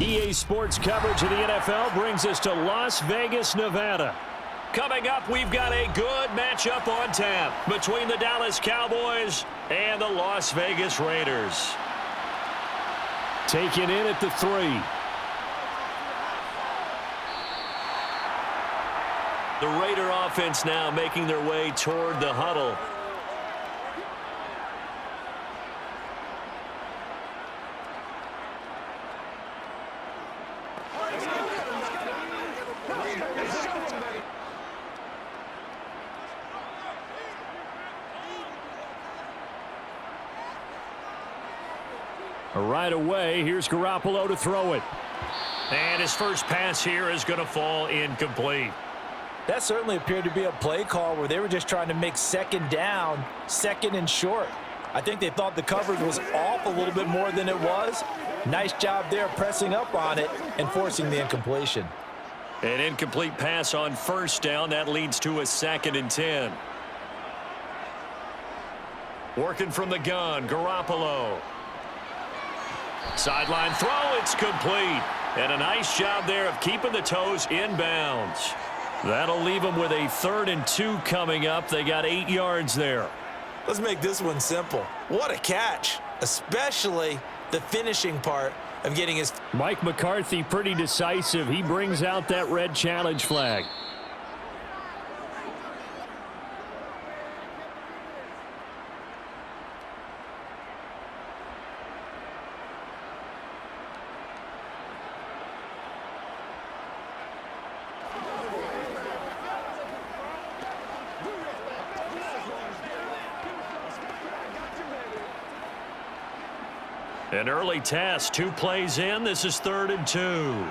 EA Sports coverage of the NFL brings us to Las Vegas, Nevada. Coming up, we've got a good matchup on tap between the Dallas Cowboys and the Las Vegas Raiders. Taken in at the 3. The Raider offense now making their way toward the huddle. Right away, here's Garoppolo to throw it. And his first pass here is going to fall incomplete. That certainly appeared to be a play call where they were just trying to make second down, second and short. I think they thought the coverage was off a little bit more than it was. Nice job there pressing up on it and forcing the incompletion. An incomplete pass on first down. That leads to a 2nd and 10. Working from the gun, Garoppolo. Sideline throw, it's complete. And a nice job there of keeping the toes inbounds. That'll leave them with a 3rd and 2 coming up. They got 8 yards there. Let's make this one simple. What a catch, especially the finishing part of getting his... Mike McCarthy pretty decisive. He brings out that red challenge flag. An early test, 2 plays in. This is 3rd and 2.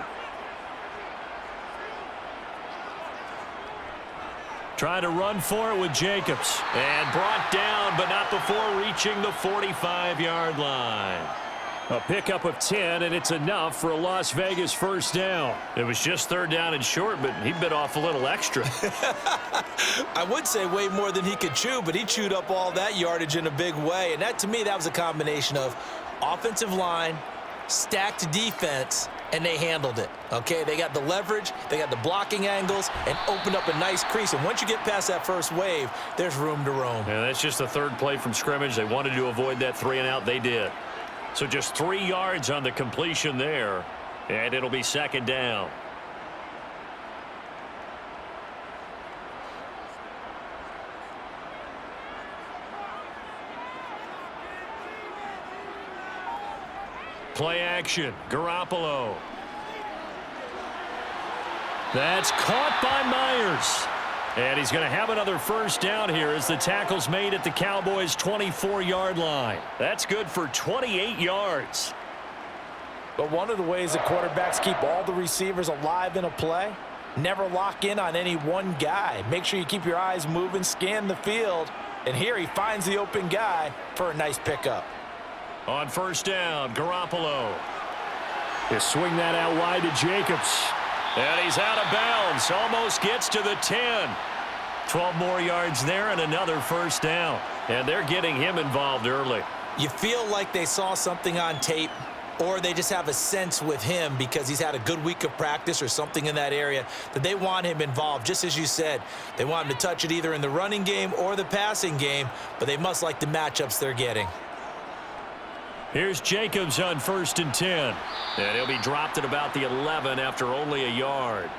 Try to run for it with Jacobs. And brought down, but not before reaching the 45-yard line. A pickup of 10, and it's enough for a Las Vegas first down. It was just 3rd down and short, but he bit off a little extra. I would say way more than he could chew, but he chewed up all that yardage in a big way. And that, to me, that was a combination of offensive line, stacked defense, and they handled it. Okay, they got the leverage, they got the blocking angles, and opened up a nice crease. And once you get past that first wave, there's room to roam. Yeah, that's just the 3rd play from scrimmage. They wanted to avoid that 3-and-out. They did. So just 3 yards on the completion there, and it'll be 2nd down. Play action, Garoppolo. That's caught by Myers. And he's going to have another first down here as the tackle's made at the Cowboys' 24-yard line. That's good for 28 yards. But one of the ways that quarterbacks keep all the receivers alive in a play, never lock in on any one guy. Make sure you keep your eyes moving, scan the field. And here he finds the open guy for a nice pickup. On first down, Garoppolo. He'll swing that out wide to Jacobs. And he's out of bounds. Almost gets to the 10. 12 more yards there and another first down. And they're getting him involved early. You feel like they saw something on tape, or they just have a sense with him because he's had a good week of practice or something in that area that they want him involved. Just as you said, they want him to touch it either in the running game or the passing game, but they must like the matchups they're getting. Here's Jacobs on 1st and 10. And he'll be dropped at about the 11 after only a yard.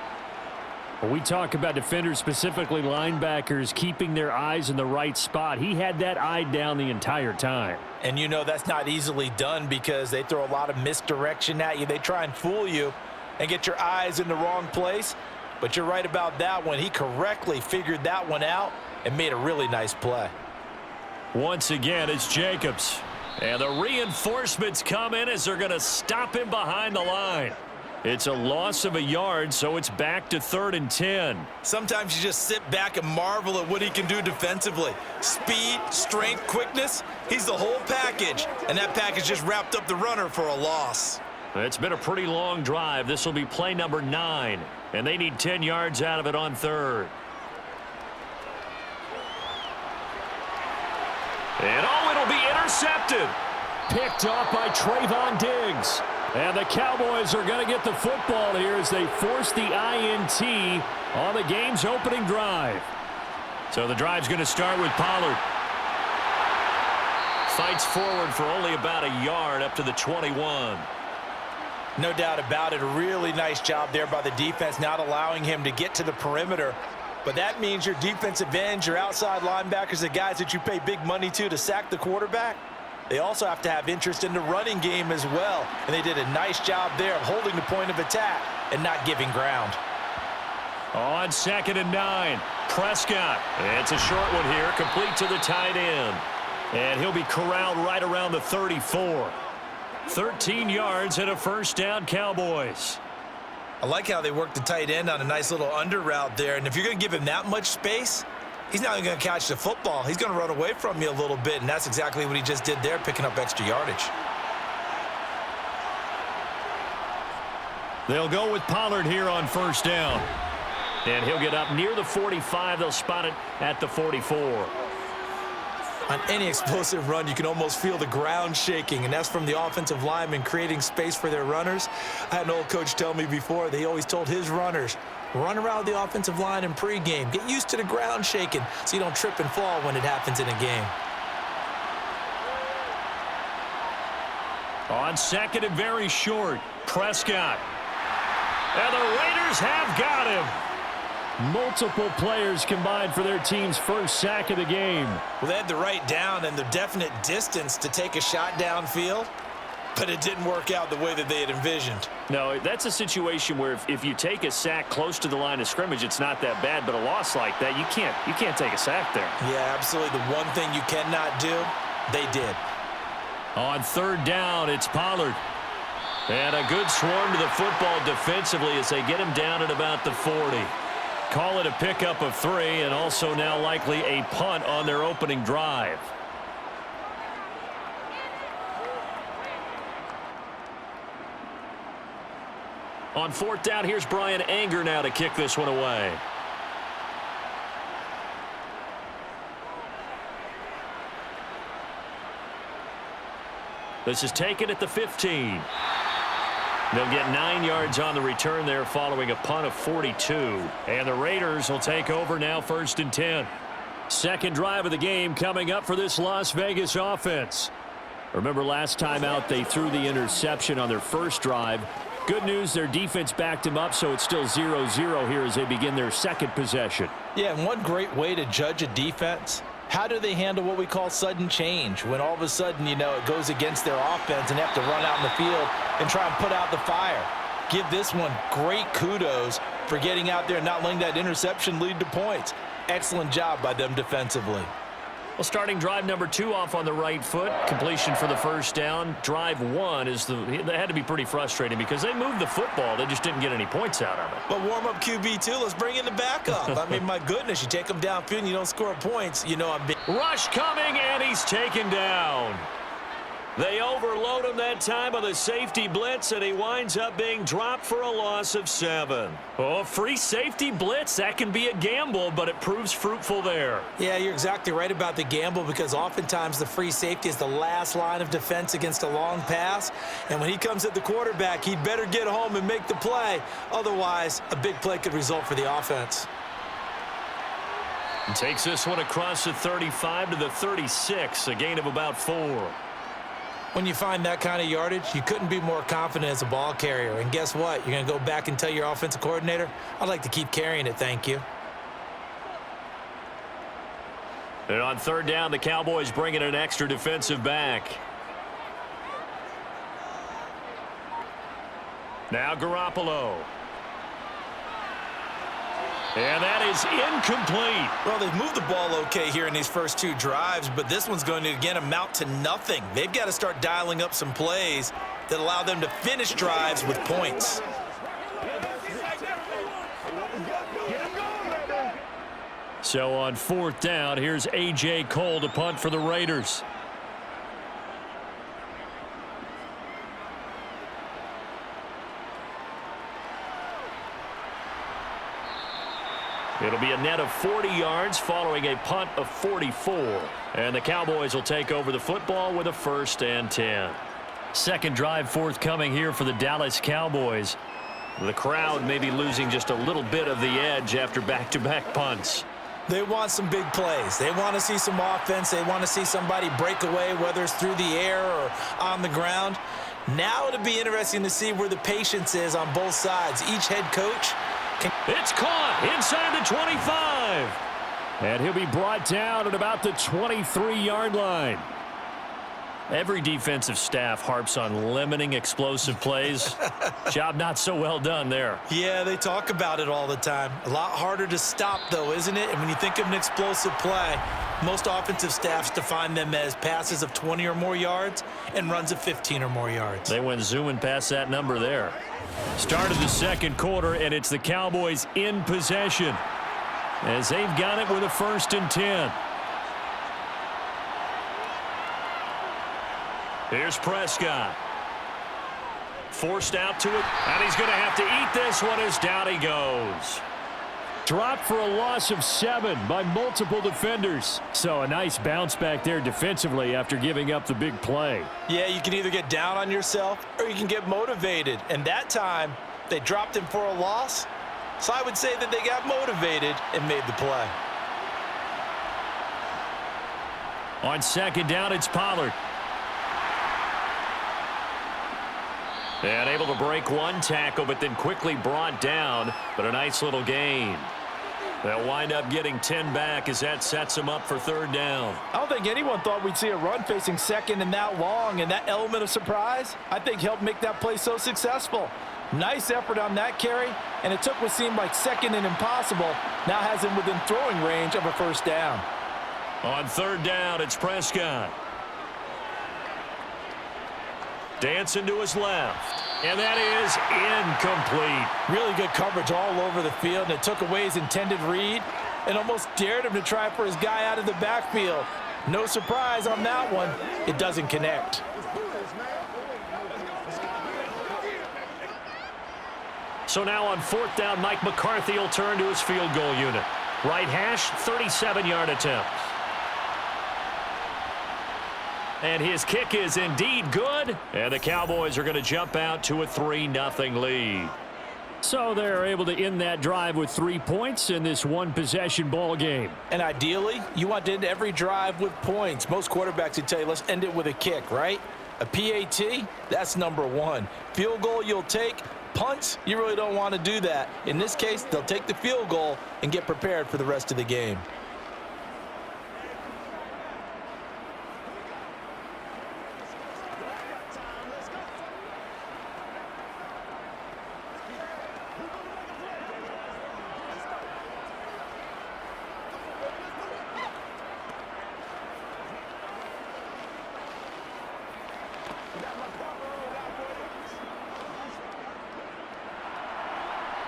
When we talk about defenders, specifically linebackers, keeping their eyes in the right spot, he had that eye down the entire time. And you know that's not easily done because they throw a lot of misdirection at you. They try and fool you and get your eyes in the wrong place. But you're right about that one. He correctly figured that one out and made a really nice play. Once again, it's Jacobs. And the reinforcements come in as they're going to stop him behind the line. It's a loss of a yard, so it's back to 3rd and 10. Sometimes you just sit back and marvel at what he can do defensively. Speed, strength, quickness, he's the whole package. And that package just wrapped up the runner for a loss. It's been a pretty long drive. This will be play number 9. And they need 10 yards out of it on 3rd. And it'll be intercepted. Picked off by Trayvon Diggs. And the Cowboys are going to get the football here as they force the INT on the game's opening drive. So the drive's going to start with Pollard. Fights forward for only about a yard up to the 21. No doubt about it. A really nice job there by the defense, not allowing him to get to the perimeter. But that means your defensive ends, your outside linebackers, the guys that you pay big money to sack the quarterback, they also have to have interest in the running game as well. And they did a nice job there of holding the point of attack and not giving ground. On 2nd and 9, Prescott. It's a short one here, complete to the tight end. And he'll be corralled right around the 34. 13 yards and a first down, Cowboys. I like how they work the tight end on a nice little under route there. And if you're going to give him that much space, he's not even going to catch the football. He's going to run away from you a little bit, and that's exactly what he just did there, picking up extra yardage. They'll go with Pollard here on first down. And he'll get up near the 45. They'll spot it at the 44. On any explosive run, you can almost feel the ground shaking, and that's from the offensive linemen creating space for their runners. I had an old coach tell me before, they always told his runners, run around the offensive line in pregame. Get used to the ground shaking so you don't trip and fall when it happens in a game. On 2nd and very short, Prescott. And the Raiders have got him. Multiple players combined for their team's first sack of the game. Well, they had the right down and the definite distance to take a shot downfield, but it didn't work out the way that they had envisioned. No, that's a situation where if you take a sack close to the line of scrimmage, it's not that bad, but a loss like that, you can't take a sack there. Yeah, absolutely. The one thing you cannot do, they did. On 3rd down, it's Pollard. And a good swarm to the football defensively as they get him down at about the 40. Call it a pickup of 3, and also now likely a punt on their opening drive. On 4th down, here's Brian Anger now to kick this one away. This is taken at the 15. They'll get 9 yards on the return there following a punt of 42. And the Raiders will take over now 1st and 10. Second drive of the game coming up for this Las Vegas offense. Remember last time out they threw the interception on their first drive. Good news, their defense backed him up, so it's still 0-0 here as they begin their second possession. Yeah, and one great way to judge a defense, how do they handle what we call sudden change? When all of a sudden, you know, it goes against their offense and they have to run out in the field and try and put out the fire. Give this one great kudos for getting out there and not letting that interception lead to points. Excellent job by them defensively. Well, starting drive number 2 off on the right foot. Completion for the first down. Drive 1 they had to be pretty frustrating because they moved the football. They just didn't get any points out of it. But warm-up QB, too. Let's bring in the backup. I mean, my goodness, you take them downfield and you don't score points. You know I'm big. Rush coming, and he's taken down. They overload him that time with a safety blitz, and he winds up being dropped for a loss of 7. Oh, free safety blitz, that can be a gamble, but it proves fruitful there. Yeah, you're exactly right about the gamble because oftentimes the free safety is the last line of defense against a long pass. And when he comes at the quarterback, he'd better get home and make the play. Otherwise, a big play could result for the offense. And takes this one across the 35 to the 36, a gain of about 4. When you find that kind of yardage, you couldn't be more confident as a ball carrier. And guess what? You're going to go back and tell your offensive coordinator, I'd like to keep carrying it, thank you. And on 3rd down, the Cowboys bring in an extra defensive back. Now Garoppolo. And that is incomplete. Well, they've moved the ball okay here in these first 2 drives, but this one's going to, again, amount to nothing. They've got to start dialing up some plays that allow them to finish drives with points. So on 4th down, here's A.J. Cole to punt for the Raiders. It'll be a net of 40 yards following a punt of 44. And the Cowboys will take over the football with a 1st and 10. Second drive forthcoming here for the Dallas Cowboys. The crowd may be losing just a little bit of the edge after back-to-back punts. They want some big plays. They want to see some offense. They want to see somebody break away, whether it's through the air or on the ground. Now it'll be interesting to see where the patience is on both sides. Each head coach can... It's caught inside the 25. And he'll be brought down at about the 23-yard line. Every defensive staff harps on limiting explosive plays. Job not so well done there. Yeah, they talk about it all the time. A lot harder to stop, though, isn't it? And when you think of an explosive play, most offensive staffs define them as passes of 20 or more yards and runs of 15 or more yards. They went zooming past that number there. Start of the second quarter, and it's the Cowboys in possession as they've got it with a 1st and 10. Here's Prescott. Forced out to it, and he's going to have to eat this one as down he goes. Dropped for a loss of 7 by multiple defenders. So a nice bounce back there defensively after giving up the big play. Yeah, you can either get down on yourself or you can get motivated. And that time, they dropped him for a loss. So I would say that they got motivated and made the play. On second down, it's Pollard. And able to break one tackle, but then quickly brought down. But a nice little gain. They'll wind up getting 10 back as that sets them up for 3rd down. I don't think anyone thought we'd see a run facing second and that long, and that element of surprise, I think, helped make that play so successful. Nice effort on that carry, and it took what seemed like second and impossible, now has him within throwing range of a 1st down. On 3rd down, it's Prescott. Dancing to his left. And that is incomplete. Really good coverage all over the field, and it took away his intended read and almost dared him to try for his guy out of the backfield. No surprise on that one. It doesn't connect. So now on 4th down, Mike McCarthy will turn to his field goal unit. Right hash, 37-yard attempt. And his kick is indeed good. And the Cowboys are going to jump out to a 3-0 lead. So they're able to end that drive with 3 points in this one-possession ball game. And ideally, you want to end every drive with points. Most quarterbacks would tell you, let's end it with a kick, right? A PAT, that's number 1. Field goal you'll take. Punts, you really don't want to do that. In this case, they'll take the field goal and get prepared for the rest of the game.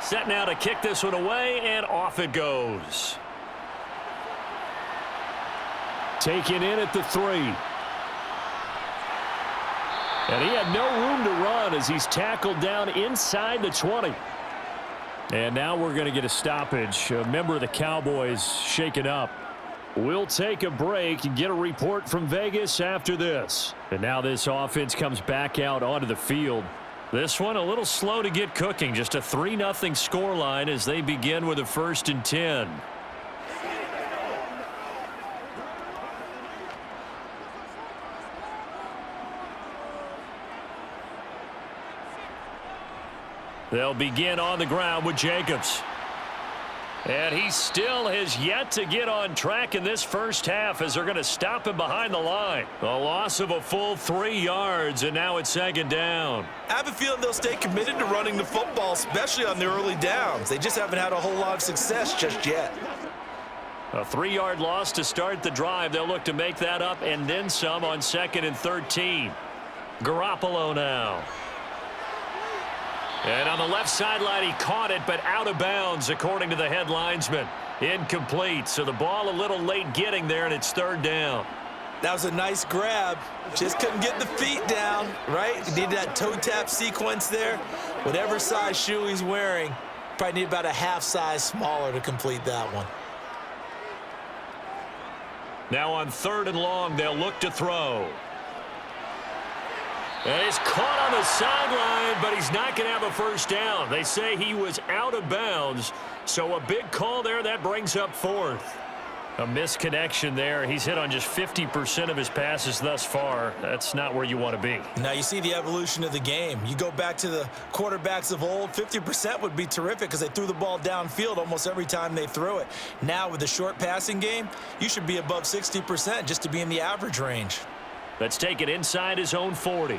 Set now to kick this one away, and off it goes. Taken in at the 3. And he had no room to run as he's tackled down inside the 20. And now we're going to get a stoppage. A member of the Cowboys shaken up. We'll take a break and get a report from Vegas after this. And now this offense comes back out onto the field. This one a little slow to get cooking. Just a 3-0 scoreline as they begin with a 1st and 10. They'll begin on the ground with Jacobs. And he still has yet to get on track in this first half as they're going to stop him behind the line. A loss of a full 3 yards, and now it's 2nd down. I have a feeling they'll stay committed to running the football, especially on their early downs. They just haven't had a whole lot of success just yet. A 3-yard loss to start the drive. They'll look to make that up and then some on 2nd and 13. Garoppolo now. And on the left sideline, he caught it, but out of bounds, according to the head linesman. Incomplete, so the ball a little late getting there, and it's 3rd down. That was a nice grab. Just couldn't get the feet down, right? You need that toe tap sequence there. Whatever size shoe he's wearing, probably need about a half size smaller to complete that one. Now on 3rd and long, they'll look to throw. And he's caught on the sideline, but he's not going to have a first down. They say he was out of bounds, so a big call there. That brings up fourth. A misconnection there. He's hit on just 50% of his passes thus far. That's not where you want to be. Now you see the evolution of the game. You go back to the quarterbacks of old, 50% would be terrific because they threw the ball downfield almost every time they threw it. Now with the short passing game, you should be above 60% just to be in the average range. Let's take it inside his own 40.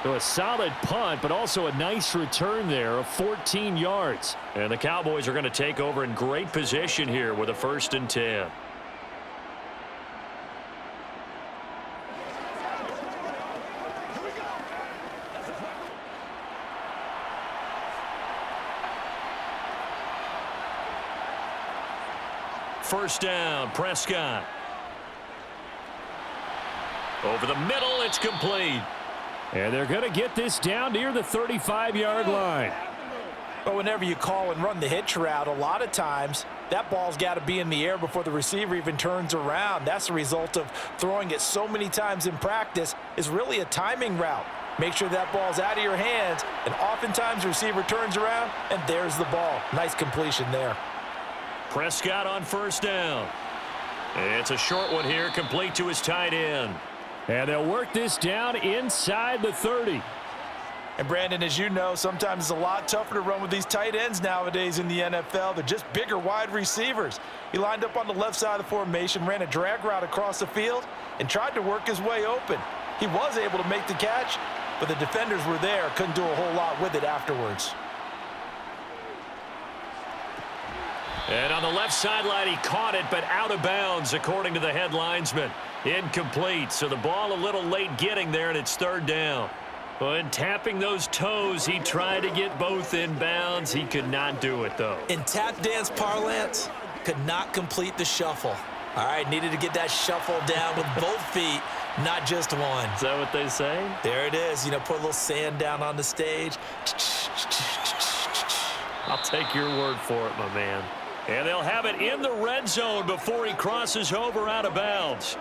So a solid punt, but also a nice return there of 14 yards. And the Cowboys are going to take over in great position here with a 1st and 10. First down, Prescott. Over the middle, it's complete. And they're going to get this down near the 35-yard line. But whenever you call and run the hitch route, a lot of times that ball's got to be in the air before the receiver even turns around. That's the result of throwing it so many times in practice. Is really a timing route. Make sure that ball's out of your hands, and oftentimes the receiver turns around, and there's the ball. Nice completion there. Prescott on first down. It's a short one here, complete to his tight end. And they'll work this down inside the 30. And Brandon, as you know, sometimes it's a lot tougher to run with these tight ends nowadays in the NFL. They're just bigger wide receivers. He lined up on the left side of the formation, ran a drag route across the field, and tried to work his way open. He was able to make the catch, but the defenders were there, couldn't do a whole lot with it afterwards. And on the left sideline, he caught it, but out of bounds, according to the head linesman. Incomplete, so the ball a little late getting there, and it's 3rd down. When tapping those toes, he tried to get both in bounds. He could not do it, though. In tap dance parlance, could not complete the shuffle. All right, needed to get that shuffle down with both feet, not just one. Is that what they say? There it is. You know, put a little sand down on the stage. I'll take your word for it, my man. And they'll have it in the red zone before he crosses over out of bounds.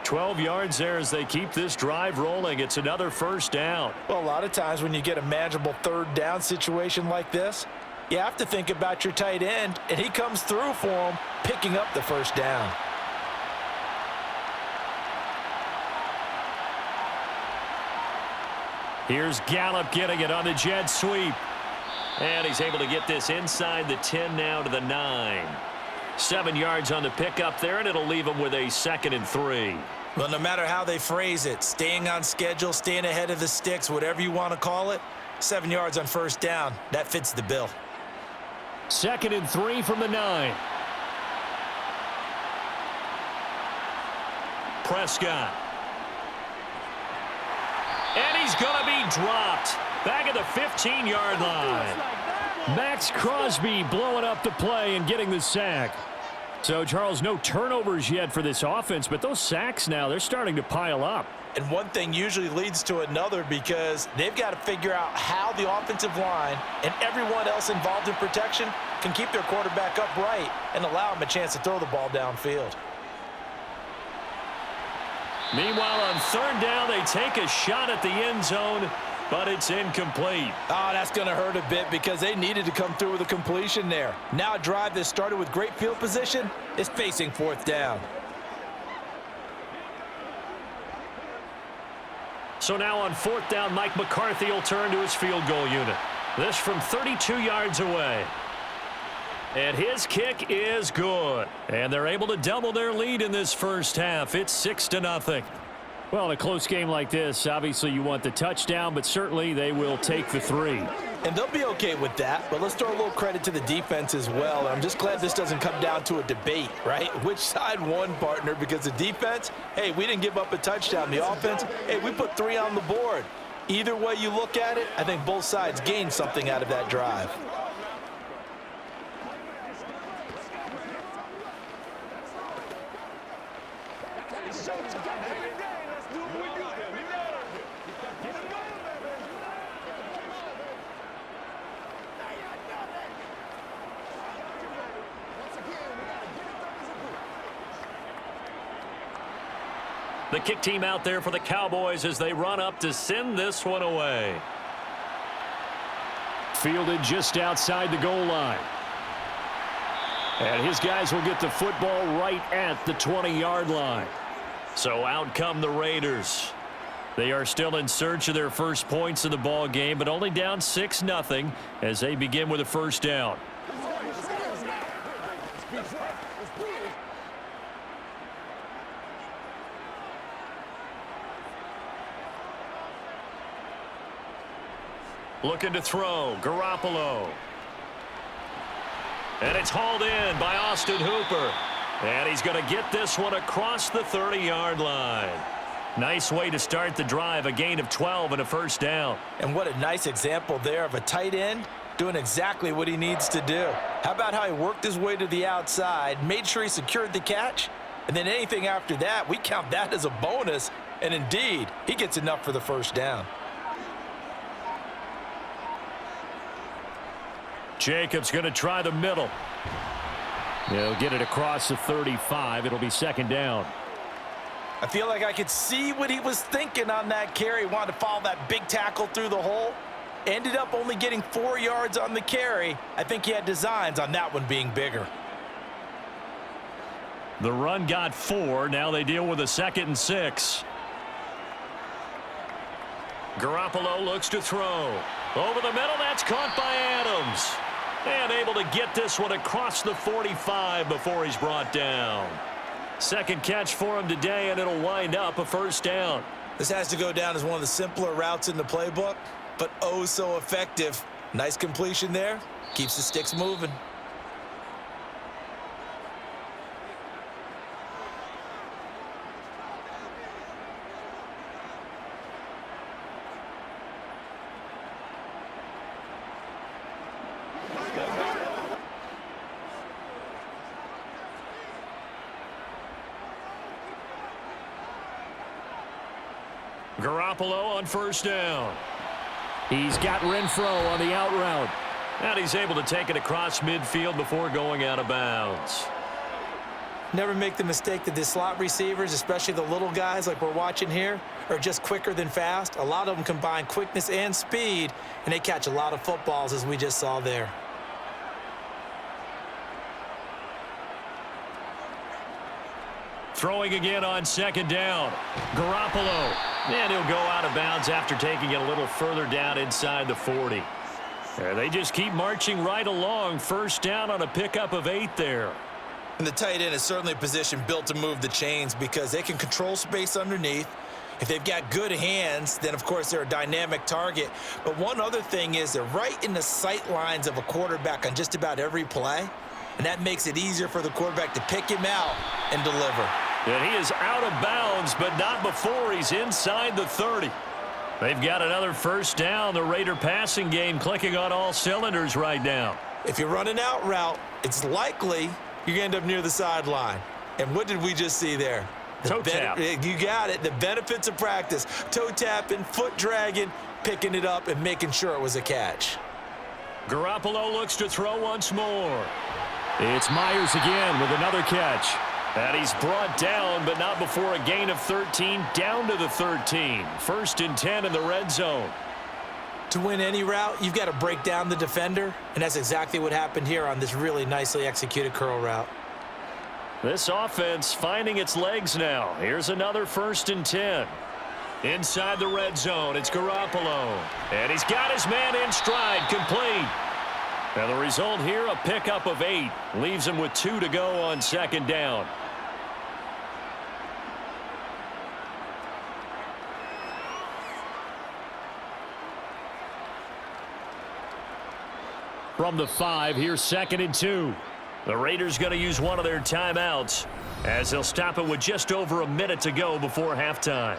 12 yards there as they keep this drive rolling. It's another 1st down. Well, a lot of times when you get a manageable 3rd down situation like this, you have to think about your tight end, and he comes through for him, picking up the 1st down. Here's Gallup getting it on the jet sweep. And he's able to get this inside the 10 now to the 9. 7 yards on the pickup there, and it'll leave him with a 2nd and 3. Well, no matter how they phrase it, staying on schedule, staying ahead of the sticks, whatever you want to call it, 7 yards on 1st down, that fits the bill. 2nd and 3 from the 9. Prescott. And he's going to be dropped back at the 15-yard line. Max Crosby blowing up the play and getting the sack. So, Charles, no turnovers yet for this offense, but those sacks now, they're starting to pile up. And one thing usually leads to another because they've got to figure out how the offensive line and everyone else involved in protection can keep their quarterback upright and allow him a chance to throw the ball downfield. Meanwhile, on 3rd down, they take a shot at the end zone, but it's incomplete. Oh, that's going to hurt a bit because they needed to come through with a completion there. Now a drive that started with great field position is facing 4th down. So now on 4th down, Mike McCarthy will turn to his field goal unit. This from 32 yards away. And his kick is good. And they're able to double their lead in this first half. It's 6-0. Well, in a close game like this, obviously you want the touchdown, but certainly they will take the 3. And they'll be okay with that, but let's throw a little credit to the defense as well. I'm just glad this doesn't come down to a debate, right? Which side won, partner? Because the defense, hey, we didn't give up a touchdown. The offense, hey, we put 3 on the board. Either way you look at it, I think both sides gained something out of that drive. The kick team out there for the Cowboys as they run up to send this one away. Fielded just outside the goal line. And his guys will get the football right at the 20-yard line. So out come the Raiders. They are still in search of their first points in the ball game, but only down 6-0 as they begin with a first down. Looking to throw, Garoppolo. And it's hauled in by Austin Hooper. And he's going to get this one across the 30-yard line. Nice way to start the drive, a gain of 12 and a first down. And what a nice example there of a tight end doing exactly what he needs to do. How about how he worked his way to the outside, made sure he secured the catch, and then anything after that, we count that as a bonus. And indeed, he gets enough for the first down. Jacobs going to try the middle. He'll get it across the 35. It'll be second down. I feel like I could see what he was thinking on that carry. Wanted to follow that big tackle through the hole. Ended up only getting 4 yards on the carry. I think he had designs on that one being bigger. The run got 4. Now they deal with a 2nd and 6. Garoppolo looks to throw. Over the middle, that's caught by Adams. And able to get this one across the 45 before he's brought down. Second catch for him today, and it'll wind up a first down. This has to go down as one of the simpler routes in the playbook, but oh so effective. Nice completion there. Keeps the sticks moving. Garoppolo on first down. He's got Renfro on the out route. And he's able to take it across midfield before going out of bounds. Never make the mistake that the slot receivers, especially the little guys like we're watching here, are just quicker than fast. A lot of them combine quickness and speed, and they catch a lot of footballs, as we just saw there. Throwing again on second down. Garoppolo. And he'll go out of bounds after taking it a little further down inside the 40. And they just keep marching right along. First down on a pickup of 8 there. And the tight end is certainly a position built to move the chains because they can control space underneath. If they've got good hands, then, of course, they're a dynamic target. But one other thing is they're right in the sight lines of a quarterback on just about every play. And that makes it easier for the quarterback to pick him out and deliver. And he is out of bounds, but not before he's inside the 30. They've got another first down. The Raider passing game clicking on all cylinders right now. If you run an out route, it's likely you're going to end up near the sideline. And what did we just see there? Toe tap. You got it. The benefits of practice. Toe tapping, foot dragging, picking it up, and making sure it was a catch. Garoppolo looks to throw once more. It's Myers again with another catch. And he's brought down, but not before a gain of 13, down to the 13. First and 10 in the red zone. To win any route, you've got to break down the defender, and that's exactly what happened here on this really nicely executed curl route. This offense finding its legs now. Here's another first and 10. Inside the red zone, it's Garoppolo. And he's got his man in stride, complete. And the result here, a pickup of 8. Leaves him with 2 to go on second down. From the 5, here's second and 2. The Raiders going to use one of their timeouts as they'll stop it with just over a minute to go before halftime.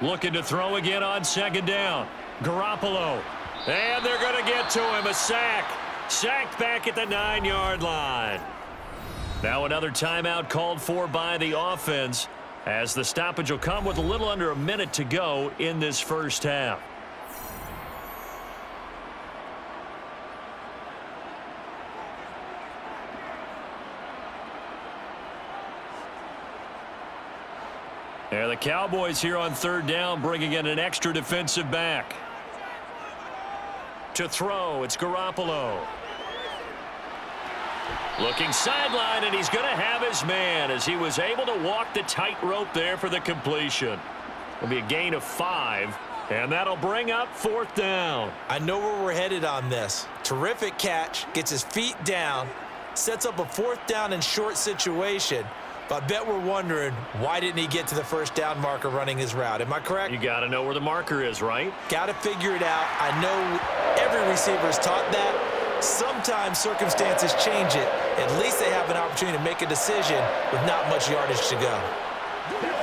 Looking to throw again on second down. Garoppolo. And they're going to get to him. A sack. Sacked back at the 9-yard line. Now another timeout called for by the offense, as the stoppage will come with a little under a minute to go in this first half. And the Cowboys here on third down, bringing in an extra defensive back. To throw, it's Garoppolo. Looking sideline, and he's going to have his man as he was able to walk the tightrope there for the completion. It'll be a gain of 5, and that'll bring up fourth down. I know where we're headed on this. Terrific catch, gets his feet down, sets up a fourth down and short situation. But I bet we're wondering, why didn't he get to the first down marker running his route? Am I correct? You got to know where the marker is, right? Got to figure it out. I know every receiver is taught that. Sometimes circumstances change it. At least they have an opportunity to make a decision with not much yardage to go.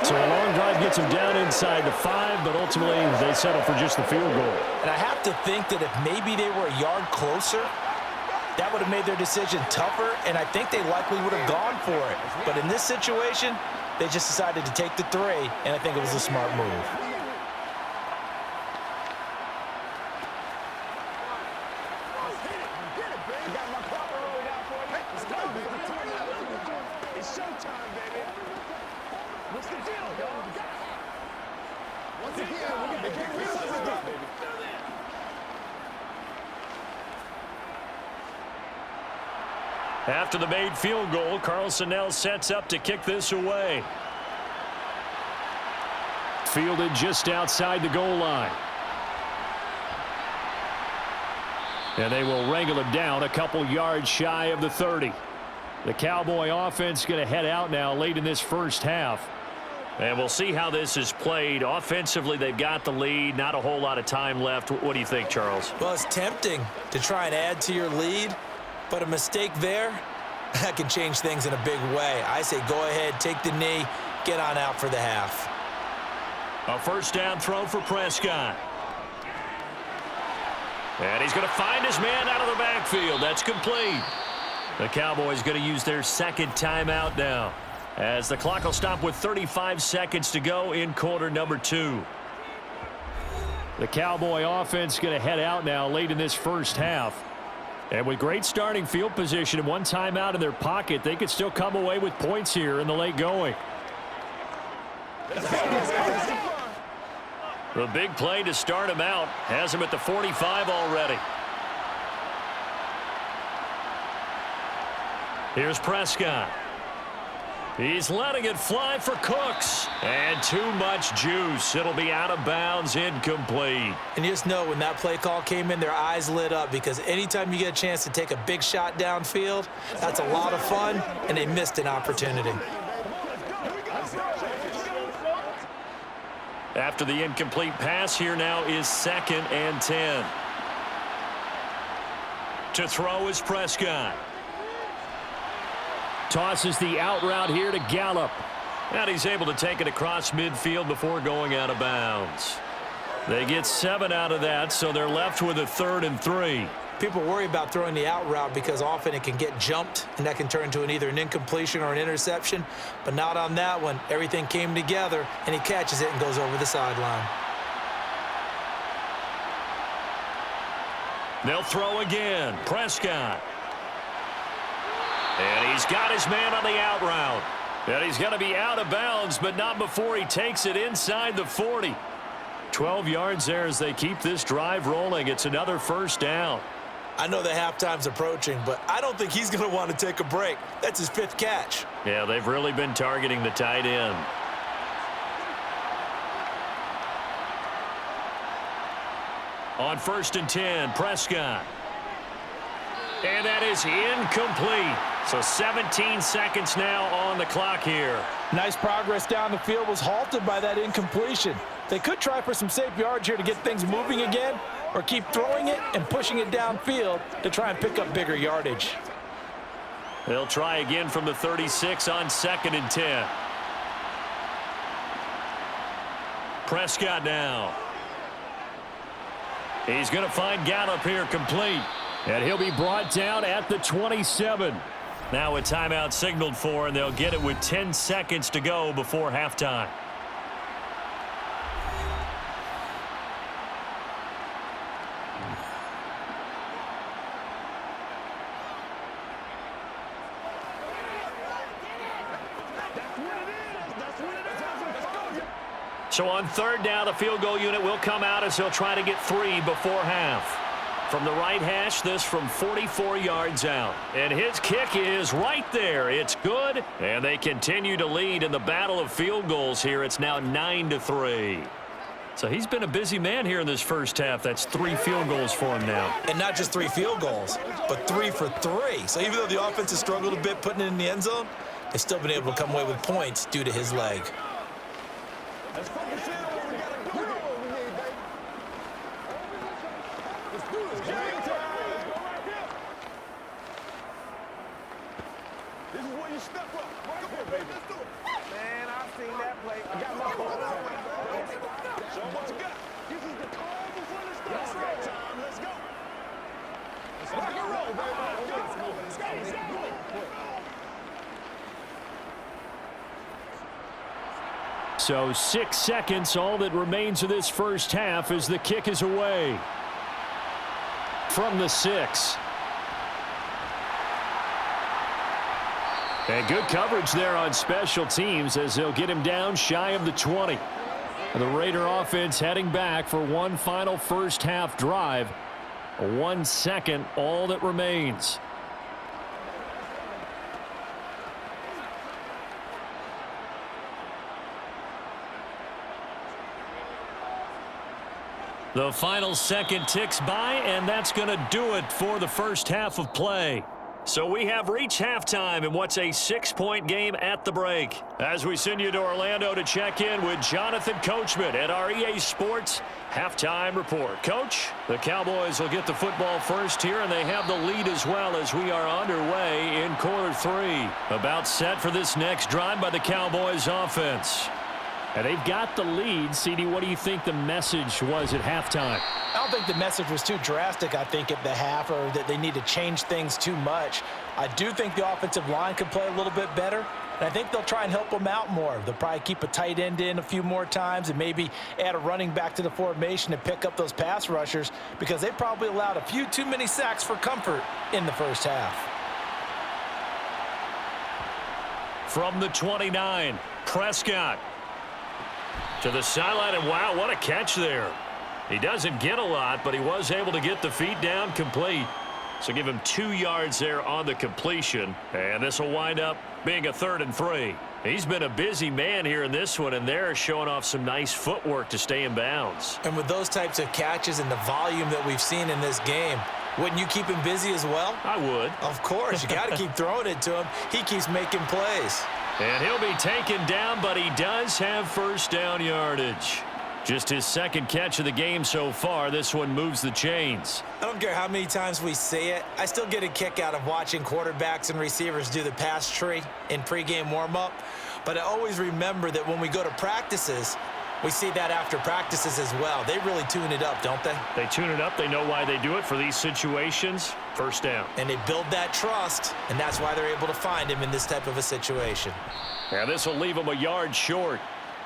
So a long drive gets them down inside the 5, but ultimately they settle for just the field goal. And I have to think that if maybe they were a yard closer, that would have made their decision tougher, and I think they likely would have gone for it. But in this situation, they just decided to take the 3, and I think it was a smart move. It's showtime, baby. What's the deal, y'all? Once again, we're going to get rid of this stuff, baby. After the made field goal, Carlson now sets up to kick this away. Fielded just outside the goal line. And they will wrangle him down a couple yards shy of the 30. The Cowboy offense going to head out now late in this first half. And we'll see how this is played. Offensively, they've got the lead. Not a whole lot of time left. What do you think, Charles? Well, it's tempting to try and add to your lead. But a mistake there, that can change things in a big way. I say go ahead, take the knee, get on out for the half. A first down throw for Prescott. And he's going to find his man out of the backfield. That's complete. The Cowboys going to use their second timeout now, as the clock will stop with 35 seconds to go in quarter number 2. The Cowboy offense going to head out now late in this first half. And with great starting field position and one timeout in their pocket, they could still come away with points here in the late going. The big play to start him out has him at the 45 already. Here's Prescott. He's letting it fly for Cooks. And too much juice. It'll be out of bounds, incomplete. And you just know when that play call came in, their eyes lit up, because anytime you get a chance to take a big shot downfield, that's a lot of fun, and they missed an opportunity. After the incomplete pass, here now is 2nd and 10. To throw is Prescott. Tosses the out route here to Gallup. And he's able to take it across midfield before going out of bounds. They get 7 out of that, so they're left with a 3rd and 3. People worry about throwing the out route because often it can get jumped, and that can turn into either an incompletion or an interception. But not on that one. Everything came together, and he catches it and goes over the sideline. They'll throw again. Prescott. And he's got his man on the out route. And he's going to be out of bounds, but not before he takes it inside the 40. 12 yards there as they keep this drive rolling. It's another first down. I know the halftime's approaching, but I don't think he's going to want to take a break. That's his 5th catch. Yeah, they've really been targeting the tight end. On 1st and 10, Prescott. And that is incomplete. So 17 seconds now on the clock here. Nice progress down the field, was halted by that incompletion. They could try for some safe yards here to get things moving again, or keep throwing it and pushing it downfield to try and pick up bigger yardage. They'll try again from the 36 on 2nd and 10. Prescott now. He's going to find Gallup here complete. And he'll be brought down at the 27. Now a timeout signaled for, and they'll get it with 10 seconds to go before halftime. So on third down, the field goal unit will come out as they'll try to get 3 before half. From the right hash, this from 44 yards out. And his kick is right there. It's good, and they continue to lead in the battle of field goals here. It's now 9-3. So he's been a busy man here in this first half. That's 3 field goals for him now. And not just 3 field goals, but 3 for 3. So even though the offense has struggled a bit putting it in the end zone, they've still been able to come away with points due to his leg. Let's focus in on what we gotta do. You know what we need, baby. Let's do this, game time. Let's go right here. This is where you step up. Right here, baby. Let's do it. Man, I've seen that play. I got my ball. Show them what you got. This is the call before the start. That's right, time. Let's go. Let's rock and roll, baby. Let's go. Let's go. Let's go. So 6 seconds, all that remains of this first half as the kick is away. From the 6. And good coverage there on special teams as they'll get him down shy of the 20. And the Raider offense heading back for one final first half drive. 1 second, all that remains. The final second ticks by, and that's going to do it for the first half of play. So we have reached halftime in what's a 6-point game at the break. As we send you to Orlando to check in with Jonathan Coachman at our EA Sports Halftime Report. Coach, the Cowboys will get the football first here, and they have the lead as well as we are underway in quarter 3. About set for this next drive by the Cowboys offense. And they've got the lead. CD, what do you think the message was at halftime? I don't think the message was too drastic, I think, at the half, or that they need to change things too much. I do think the offensive line could play a little bit better, and I think they'll try and help them out more. They'll probably keep a tight end in a few more times and maybe add a running back to the formation to pick up those pass rushers because they probably allowed a few too many sacks for comfort in the first half. From the 29, Prescott. To the sideline, and wow, what a catch there. He doesn't get a lot, but he was able to get the feet down complete. So give him 2 yards there on the completion, and this will wind up being a 3rd and 3. He's been a busy man here in this one, and they're showing off some nice footwork to stay in bounds. And with those types of catches and the volume that we've seen in this game, wouldn't you keep him busy as well? I would. Of course. You got to keep throwing it to him. He keeps making plays. And he'll be taken down, but he does have first down yardage. Just his second catch of the game so far. This one moves the chains. I don't care how many times we say it. I still get a kick out of watching quarterbacks and receivers do the pass tree in pregame warm-up. But I always remember that when we go to practices, we see that after practices as well. They really tune it up, don't they? They tune it up. They know why they do it for these situations. First down. And they build that trust, and that's why they're able to find him in this type of a situation. Yeah, this will leave him a yard short.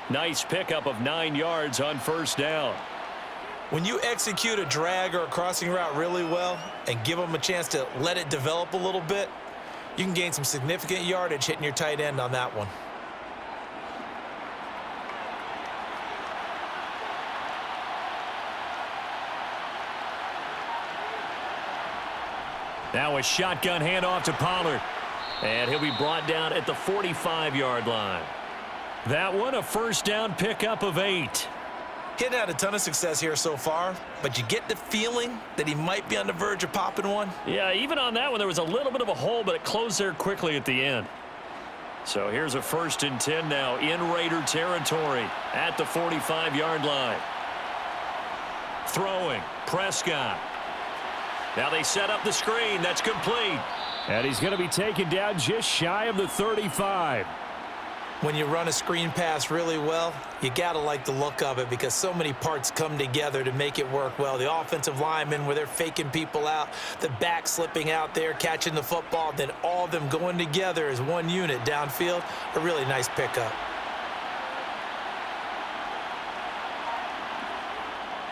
Nice pickup of 9 yards on first down. When you execute a drag or a crossing route really well and give them a chance to let it develop a little bit, you can gain some significant yardage hitting your tight end on that one. Now a shotgun handoff to Pollard. And he'll be brought down at the 45-yard line. That one, a first down pickup of 8. He hadn't had a ton of success here so far, but you get the feeling that he might be on the verge of popping one. Yeah, even on that one, there was a little bit of a hole, but it closed there quickly at the end. So here's a 1st and 10 now in Raider territory at the 45-yard line. Throwing, Prescott. Now they set up the screen. That's complete. And he's going to be taken down just shy of the 35. When you run a screen pass really well, you got to like the look of it because so many parts come together to make it work well. The offensive linemen, where they're faking people out, the back slipping out there, catching the football, then all of them going together as one unit downfield. A really nice pickup.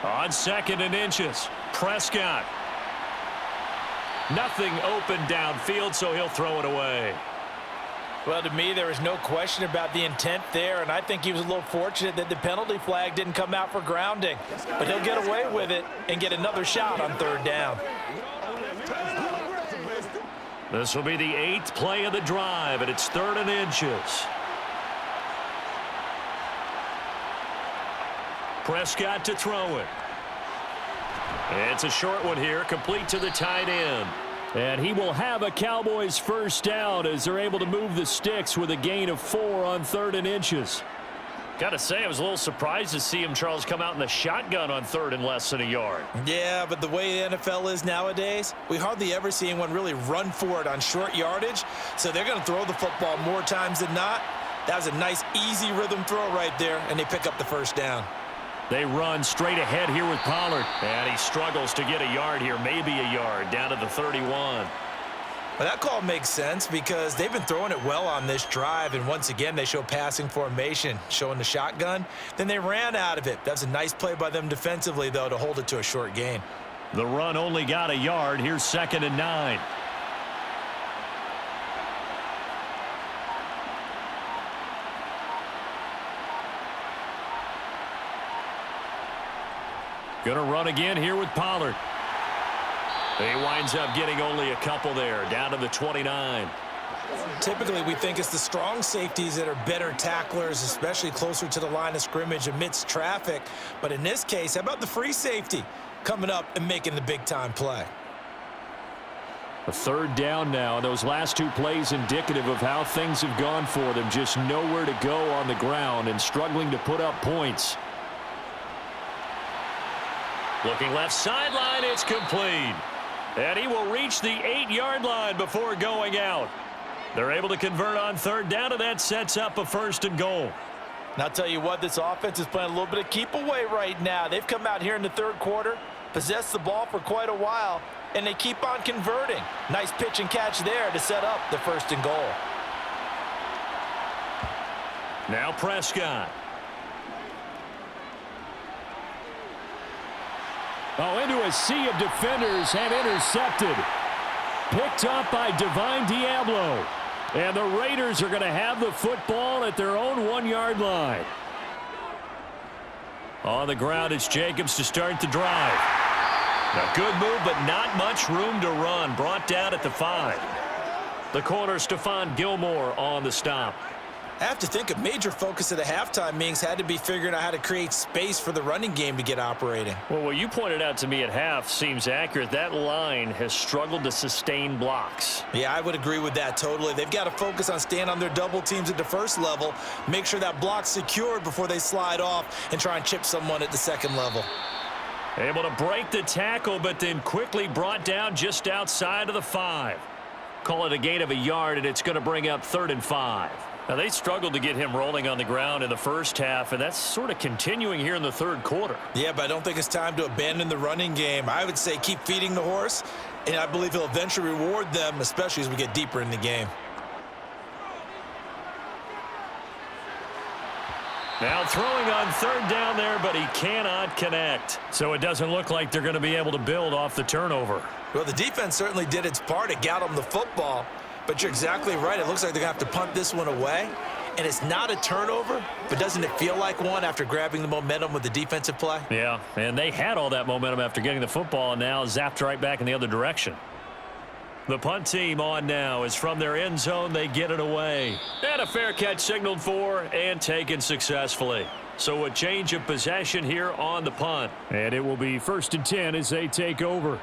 On 2nd and inches, Prescott. Nothing open downfield, so he'll throw it away. Well, to me, there was no question about the intent there, and I think he was a little fortunate that the penalty flag didn't come out for grounding. But he'll get away with it and get another shot on 3rd down. This will be the 8th play of the drive, and it's 3rd and inches. Prescott to throw it. It's a short one here, complete to the tight end. And he will have a Cowboys first down as they're able to move the sticks with a gain of 4 on 3rd and inches. Got to say, I was a little surprised to see him, Charles, come out in the shotgun on 3rd and less than a yard. Yeah, but the way the NFL is nowadays, we hardly ever see anyone really run for it on short yardage. So they're going to throw the football more times than not. That was a nice, easy rhythm throw right there, and they pick up the first down. They run straight ahead here with Pollard. And he struggles to get a yard here, maybe a yard, down to the 31. Well, that call makes sense because they've been throwing it well on this drive, and once again, they show passing formation, showing the shotgun. Then they ran out of it. That's a nice play by them defensively, though, to hold it to a short gain. The run only got a yard. Here's 2nd and 9. Going to run again here with Pollard. He winds up getting only a couple there, down to the 29. Typically, we think it's the strong safeties that are better tacklers, especially closer to the line of scrimmage amidst traffic. But in this case, how about the free safety coming up and making the big-time play? A 3rd down now. Those last 2 plays indicative of how things have gone for them. Just nowhere to go on the ground and struggling to put up points. Looking left sideline, it's complete. And he will reach the 8-yard line before going out. They're able to convert on 3rd down, and that sets up a 1st and goal. And I'll tell you what, this offense is playing a little bit of keep away right now. They've come out here in the 3rd quarter, possessed the ball for quite a while, and they keep on converting. Nice pitch and catch there to set up the 1st and goal. Now Prescott. Oh, into a sea of defenders and intercepted. Picked up by Divine Diablo. And the Raiders are going to have the football at their own 1-yard line. On the ground, it's Jacobs to start the drive. A good move, but not much room to run. Brought down at the 5. The corner, Stephon Gilmore, on the stop. I have to think a major focus of the halftime meetings had to be figuring out how to create space for the running game to get operating. Well, what you pointed out to me at half seems accurate. That line has struggled to sustain blocks. Yeah, I would agree with that totally. They've got to focus on staying on their double teams at the 1st level, make sure that block's secured before they slide off and try and chip someone at the 2nd level. Able to break the tackle, but then quickly brought down just outside of the 5. Call it a gain of a yard, and it's going to bring up 3rd and 5. Now, they struggled to get him rolling on the ground in the first half, and that's sort of continuing here in the 3rd quarter. Yeah, but I don't think it's time to abandon the running game. I would say keep feeding the horse, and I believe he'll eventually reward them, especially as we get deeper in the game. Now throwing on 3rd down there, but he cannot connect. So it doesn't look like they're going to be able to build off the turnover. Well, the defense certainly did its part. It got them the football. But you're exactly right. It looks like they're going to have to punt this one away. And it's not a turnover, but doesn't it feel like one after grabbing the momentum with the defensive play? Yeah, and they had all that momentum after getting the football and now zapped right back in the other direction. The punt team on now is from their end zone. They get it away. And a fair catch signaled for and taken successfully. So a change of possession here on the punt. And it will be 1st and 10 as they take over.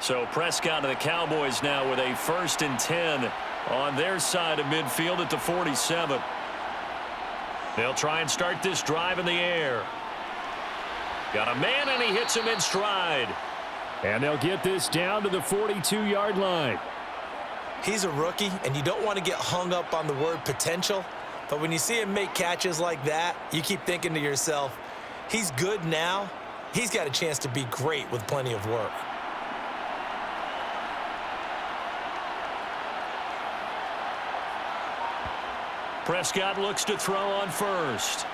So Prescott and the Cowboys now with a 1st and 10 on their side of midfield at the 47. They'll try and start this drive in the air. Got a man, and he hits him in stride. And they'll get this down to the 42-yard line. He's a rookie, and you don't want to get hung up on the word potential. But when you see him make catches like that, you keep thinking to yourself, he's good now. He's got a chance to be great with plenty of work. Prescott looks to throw on first.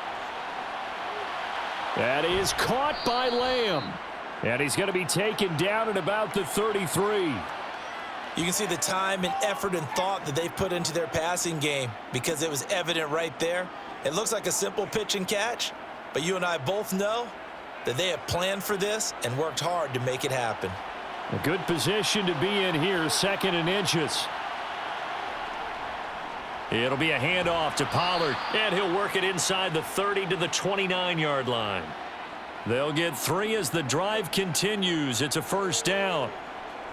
That is caught by Lamb. And he's going to be taken down at about the 33. You can see the time and effort and thought that they've put into their passing game because it was evident right there. It looks like a simple pitch and catch, but you and I both know that they have planned for this and worked hard to make it happen. A good position to be in here, 2nd and inches. It'll be a handoff to Pollard, and he'll work it inside the 30 to the 29-yard line. They'll get 3 as the drive continues. It's a first down.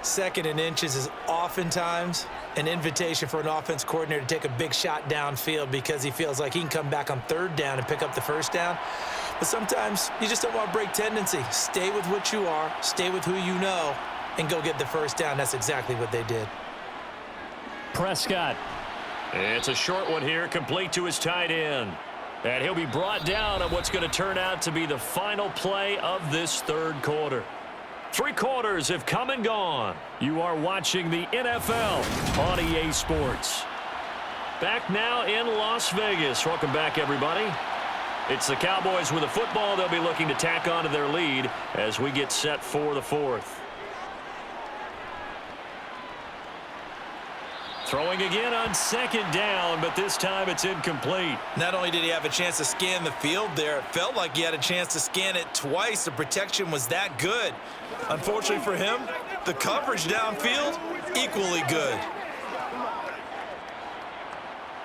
2nd and inches is oftentimes an invitation for an offense coordinator to take a big shot downfield because he feels like he can come back on 3rd down and pick up the first down. But sometimes you just don't want to break tendency. Stay with what you are, stay with who you know, and go get the first down. That's exactly what they did. Prescott. It's a short one here, complete to his tight end. And he'll be brought down on what's going to turn out to be the final play of this 3rd quarter. 3 quarters have come and gone. You are watching the NFL on EA Sports. Back now in Las Vegas. Welcome back, everybody. It's the Cowboys with a football. They'll be looking to tack on to their lead as we get set for the 4th. Throwing again on 2nd down, but this time it's incomplete. Not only did he have a chance to scan the field there, it felt like he had a chance to scan it twice. The protection was that good. Unfortunately for him, the coverage downfield, equally good.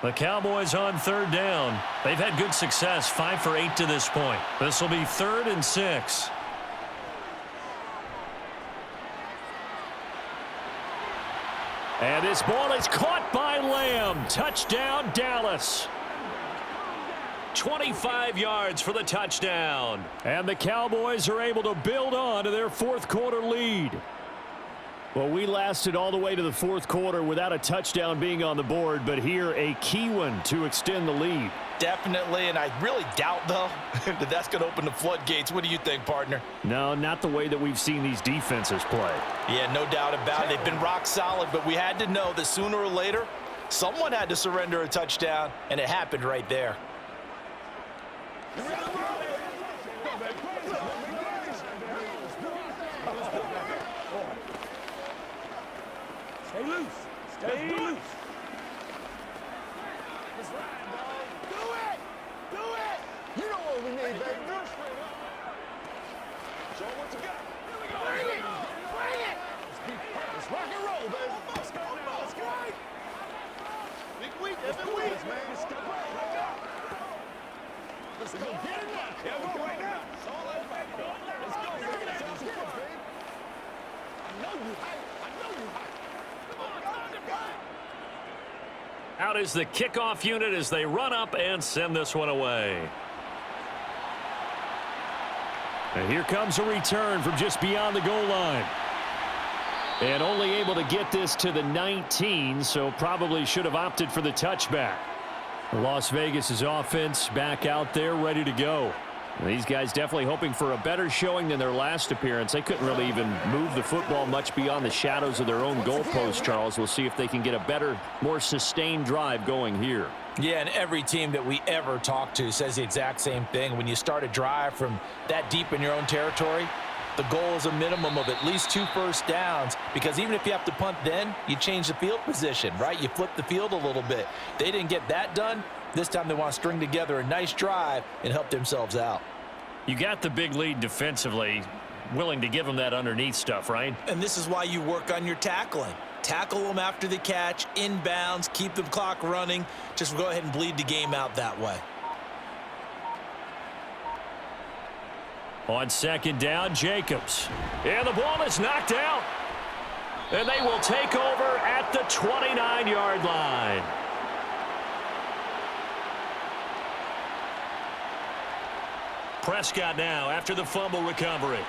The Cowboys on 3rd down. They've had good success, 5 for 8 to this point. This will be 3rd and 6. And this ball is caught by Lamb. Touchdown, Dallas. 25 yards for the touchdown. And the Cowboys are able to build on to their 4th quarter lead. Well, we lasted all the way to the 4th quarter without a touchdown being on the board, but here a key one to extend the lead. Definitely, and I really doubt, though, that that's going to open the floodgates. What do you think, partner? No, not the way that we've seen these defenses play. Yeah, no doubt about it. They've been rock solid, but we had to know that sooner or later, someone had to surrender a touchdown, and it happened right there. Stay loose. Stay loose. That's right, dog. Do it. Do it. You know what we need, baby. Show what you got. Here we go. Bring it. Bring it. Let's rock and roll, baby. Let's go. Let's go. Week. Every week, man. Let's go. Let's go. Get it now. Yeah, go right now. Let's go, baby. Let's go. Let's go, baby. I know you hype. I know you hype. Out is the kickoff unit as they run up and send this one away. And here comes a return from just beyond the goal line. And only able to get this to the 19, so probably should have opted for the touchback. Las Vegas' offense back out there ready to go. These guys definitely hoping for a better showing than their last appearance. They couldn't really even move the football much beyond the shadows of their own goalpost, Charles. We'll see if they can get a better, more sustained drive going here. Yeah, and every team that we ever talk to says the exact same thing. When you start a drive from that deep in your own territory, the goal is a minimum of at least 2 first downs, because even if you have to punt then, you change the field position, right? You flip the field a little bit. They didn't get that done. This time they want to string together a nice drive and help themselves out. You got the big lead defensively, willing to give them that underneath stuff, right? And this is why you work on your tackling. Tackle them after the catch, inbounds, keep the clock running. Just go ahead and bleed the game out that way. On 2nd down, Jacobs. And the ball is knocked out. And they will take over at the 29-yard line. Prescott now after the fumble recovery.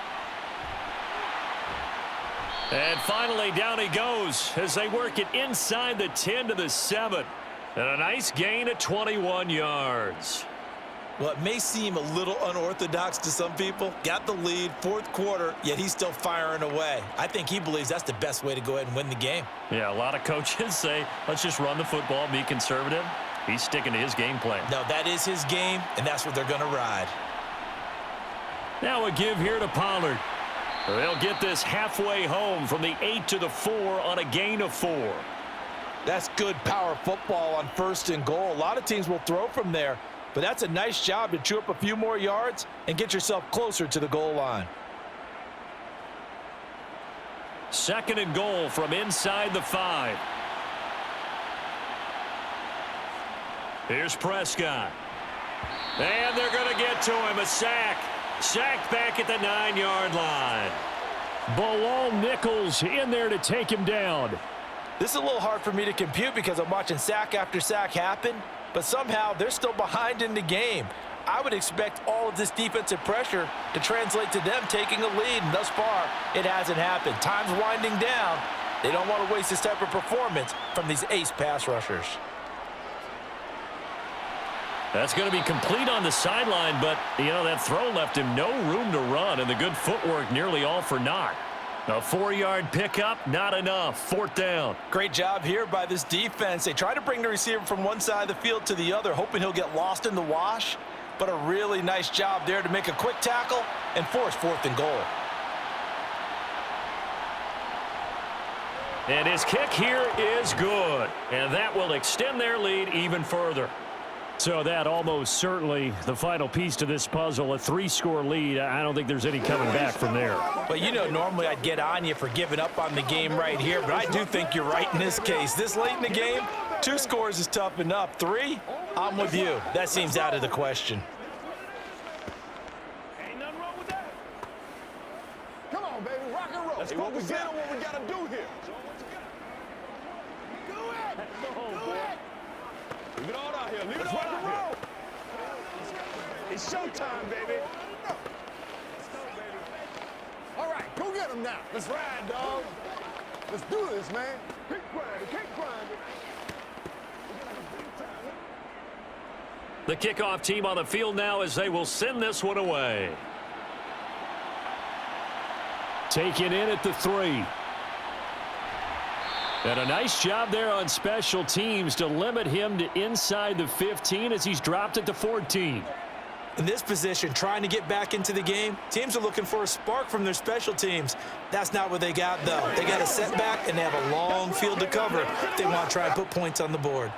And finally, down he goes as they work it inside the 10 to the 7. And a nice gain of 21 yards. Well, it may seem a little unorthodox to some people. Got the lead, fourth quarter, yet he's still firing away. I think he believes that's the best way to go ahead and win the game. Yeah, a lot of coaches say, let's just run the football, be conservative. He's sticking to his game plan. No, that is his game, and that's what they're going to ride. Now a give here to Pollard. They'll get this halfway home from the 8 to the 4 on a gain of 4. That's good power football on 1st and goal. A lot of teams will throw from there, but that's a nice job to chew up a few more yards and get yourself closer to the goal line. 2nd and goal from inside the 5. Here's Prescott. And they're going to get to him. A sack. Sacked back at the 9-yard line. Bilal Nichols in there to take him down. This is a little hard for me to compute because I'm watching sack after sack happen, but somehow they're still behind in the game. I would expect all of this defensive pressure to translate to them taking a lead, and thus far, it hasn't happened. Time's winding down. They don't want to waste this type of performance from these ace pass rushers. That's going to be complete on the sideline, but, you know, that throw left him no room to run, and the good footwork nearly all for naught. A 4-yard pickup, not enough. 4th down. Great job here by this defense. They try to bring the receiver from one side of the field to the other, hoping he'll get lost in the wash, but a really nice job there to make a quick tackle and force 4th and goal. And his kick here is good, and that will extend their lead even further. So that almost certainly the final piece to this puzzle, a 3-score lead. I don't think there's any coming back from there. But, you know, normally I'd get on you for giving up on the game right here, but I do think you're right in this case. This late in the game, 2 scores is tough enough. 3, I'm with you. That seems out of the question. Ain't nothing wrong with that. Come on, baby, rock and roll. Let's focus in on what we got to do here. Do it! Do it! Leave it all out here. Leave it all out here. It's showtime, baby. Let's go, baby. All right, go get him now. Let's ride, dog. Let's do this, man. Keep grinding, keep grinding. The kickoff team on the field now as they will send this one away. Taken in at the 3. And a nice job there on special teams to limit him to inside the 15 as he's dropped it to 14. In this position, trying to get back into the game, teams are looking for a spark from their special teams. That's not what they got, though. They got a setback, and they have a long field to cover if they want to try and put points on the board.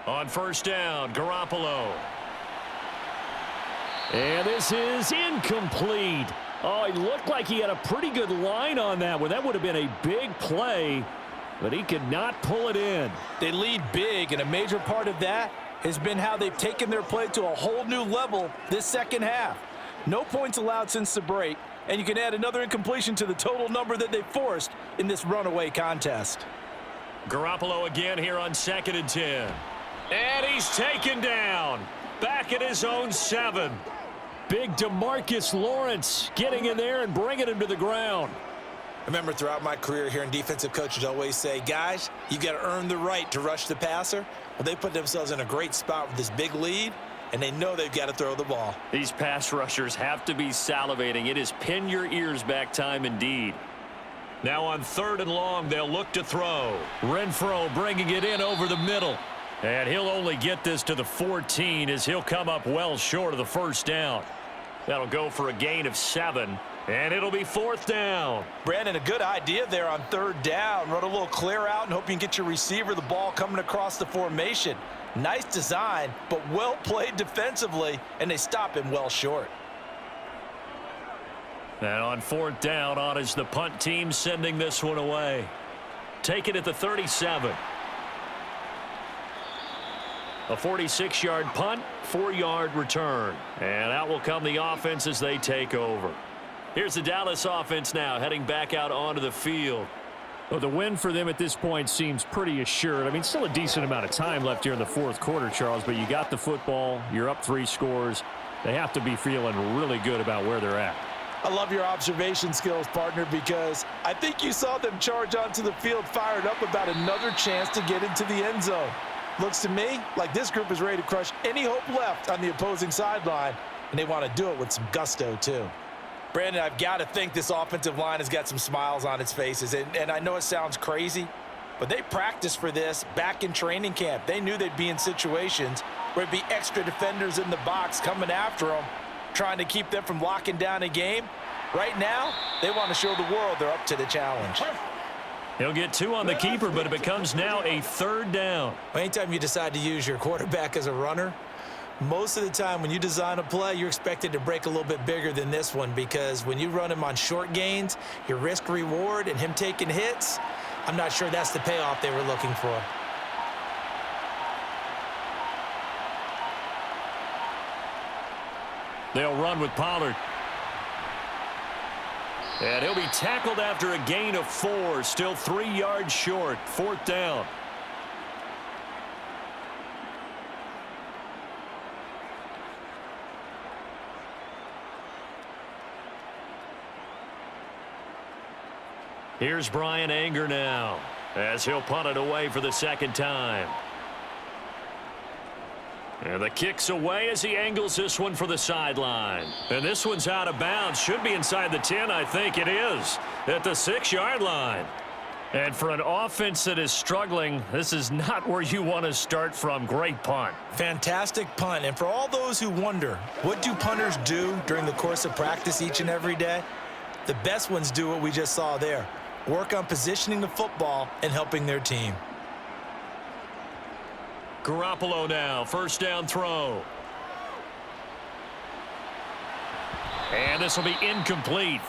On 1st down, Garoppolo. And this is incomplete. Oh, he looked like he had a pretty good line on that one. That would have been a big play, but he could not pull it in. They lead big, and a major part of that has been how they've taken their play to a whole new level this second half. No points allowed since the break, and you can add another incompletion to the total number that they forced in this runaway contest. Garoppolo again here on 2nd and 10. And he's taken down. Back at his own 7. Big DeMarcus Lawrence getting in there and bringing him to the ground. I remember throughout my career hearing defensive coaches always say, guys, you got to earn the right to rush the passer. Well, they put themselves in a great spot with this big lead, and they know they've got to throw the ball. These pass rushers have to be salivating. It is pin your ears back time indeed. Now on 3rd and long, they'll look to throw. Renfro bringing it in over the middle. And he'll only get this to the 14 as he'll come up well short of the 1st down. That'll go for a gain of 7, and it'll be 4th down. Brandon, a good idea there on 3rd down. Run a little clear out and hope you can get your receiver the ball coming across the formation. Nice design, but well played defensively, and they stop him well short. And on 4th down, on is the punt team sending this one away. Take it at the 37. A 46-yard punt, 4-yard return. And out will come the offense as they take over. Here's the Dallas offense now heading back out onto the field. Well, the win for them at this point seems pretty assured. I mean, still a decent amount of time left here in the 4th quarter, Charles, but you got the football. You're up 3 scores. They have to be feeling really good about where they're at. I love your observation skills, partner, because I think you saw them charge onto the field fired up about another chance to get into the end zone. Looks to me like this group is ready to crush any hope left on the opposing sideline, and they want to do it with some gusto, too. Brandon, I've got to think this offensive line has got some smiles on its faces, and I know it sounds crazy, but they practiced for this back in training camp. They knew they'd be in situations where there'd be extra defenders in the box coming after them, trying to keep them from locking down a game. Right now, they want to show the world they're up to the challenge. He'll get 2 on the keeper, but it becomes now a 3rd down. Anytime you decide to use your quarterback as a runner, most of the time when you design a play, you're expected to break a little bit bigger than this one, because when you run him on short gains, your risk reward and him taking hits, I'm not sure that's the payoff they were looking for. They'll run with Pollard. And he'll be tackled after a gain of 4, still 3 yards short, 4th down. Here's Brian Anger now, as he'll punt it away for the 2nd time. And the kick's away as he angles this one for the sideline. And this one's out of bounds. Should be inside the 10, I think it is, at the 6-yard line. And for an offense that is struggling, this is not where you want to start from. Great punt. Fantastic punt. And for all those who wonder, what do punters do during the course of practice each and every day? The best ones do what we just saw there. Work on positioning the football and helping their team. Garoppolo now, 1st down throw. And this will be incomplete.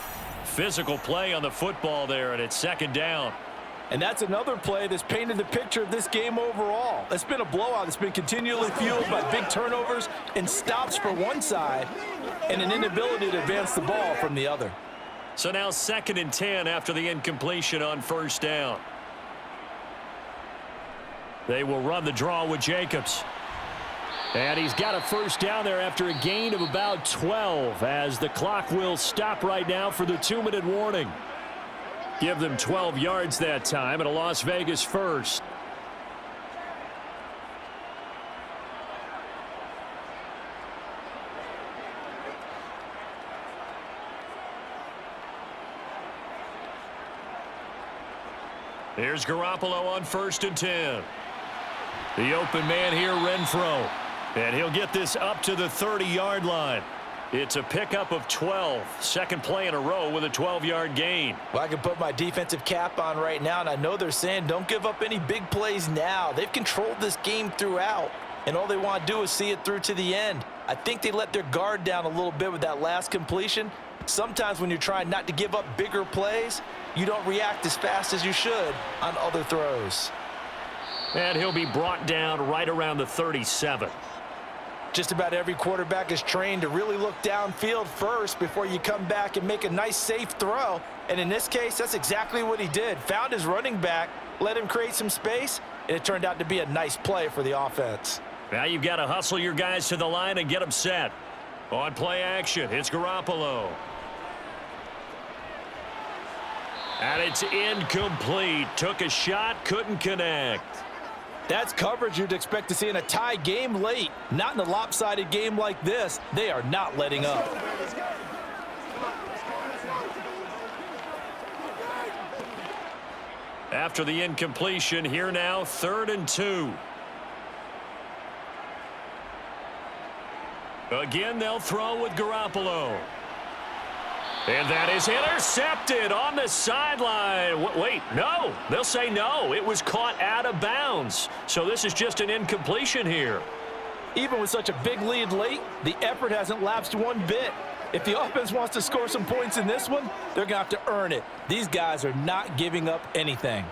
Physical play on the football there, and it's 2nd down. And that's another play that's painted the picture of this game overall. It's been a blowout. It's been continually fueled by big turnovers and stops for one side and an inability to advance the ball from the other. So now 2nd and 10 after the incompletion on 1st down. They will run the draw with Jacobs. And he's got a 1st down there after a gain of about 12, as the clock will stop right now for the 2-minute warning. Give them 12 yards that time, and a Las Vegas 1st. Here's Garoppolo on 1st and 10. The open man here, Renfro. And he'll get this up to the 30-yard line. It's a pickup of 12. 2nd play in a row with a 12-yard gain. Well, I can put my defensive cap on right now, and I know they're saying don't give up any big plays now. They've controlled this game throughout, and all they want to do is see it through to the end. I think they let their guard down a little bit with that last completion. Sometimes when you're trying not to give up bigger plays, you don't react as fast as you should on other throws. And he'll be brought down right around the 37. Just about every quarterback is trained to really look downfield first before you come back and make a nice, safe throw. And in this case, that's exactly what he did. Found his running back, let him create some space, and it turned out to be a nice play for the offense. Now you've got to hustle your guys to the line and get them set. On play action, it's Garoppolo. And it's incomplete. Took a shot, couldn't connect. That's coverage you'd expect to see in a tie game late. Not in a lopsided game like this. They are not letting up. After the incompletion, here now, 3rd and 2. Again, they'll throw with Garoppolo. And that is intercepted on the sideline. Wait, no. They'll say no. It was caught out of bounds. So this is just an incompletion here. Even with such a big lead late, the effort hasn't lapsed one bit. If the offense wants to score some points in this one, they're going to have to earn it. These guys are not giving up anything.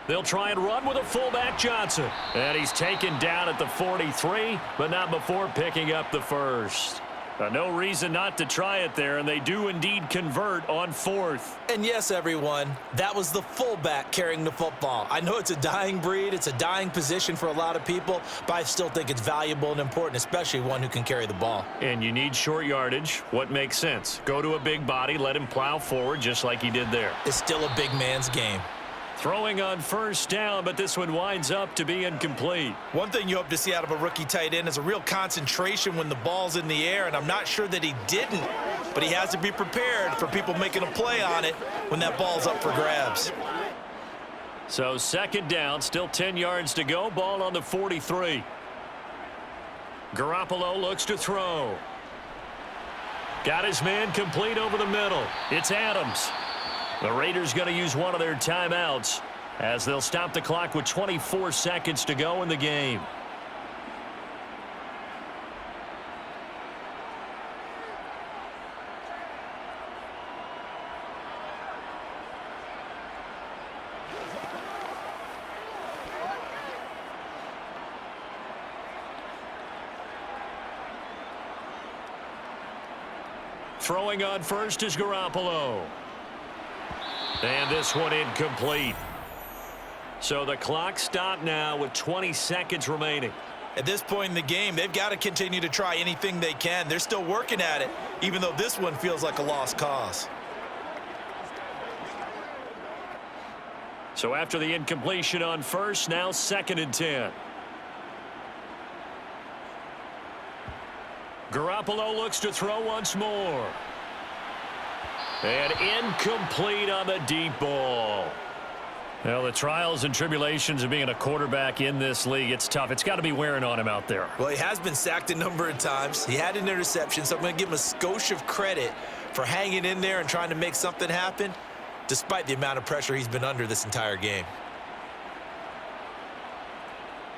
They'll try and run with a fullback, Johnson. And he's taken down at the 43, but not before picking up the 1st. No reason not to try it there, and they do indeed convert on 4th. And yes, everyone, that was the fullback carrying the football. I know it's a dying breed, it's a dying position for a lot of people, but I still think it's valuable and important, especially one who can carry the ball. And you need short yardage. What makes sense? Go to a big body, let him plow forward just like he did there. It's still a big man's game. Throwing on 1st down, but this one winds up to be incomplete. One thing you hope to see out of a rookie tight end is a real concentration when the ball's in the air, and I'm not sure that he didn't, but he has to be prepared for people making a play on it when that ball's up for grabs. So 2nd down, still 10 yards to go, ball on the 43. Garoppolo looks to throw. Got his man complete over the middle. It's Adams. The Raiders going to use one of their timeouts as they'll stop the clock with 24 seconds to go in the game. Throwing on 1st is Garoppolo. And this one incomplete. So the clock stopped now with 20 seconds remaining. At this point in the game, they've got to continue to try anything they can. They're still working at it, even though this one feels like a lost cause. So after the incompletion on 1st, now 2nd and 10. Garoppolo looks to throw once more. And incomplete on the deep ball. Well, the trials and tribulations of being a quarterback in this league, it's tough. It's got to be wearing on him out there. Well, he has been sacked a number of times. He had an interception, so I'm going to give him a skosh of credit for hanging in there and trying to make something happen, despite the amount of pressure he's been under this entire game.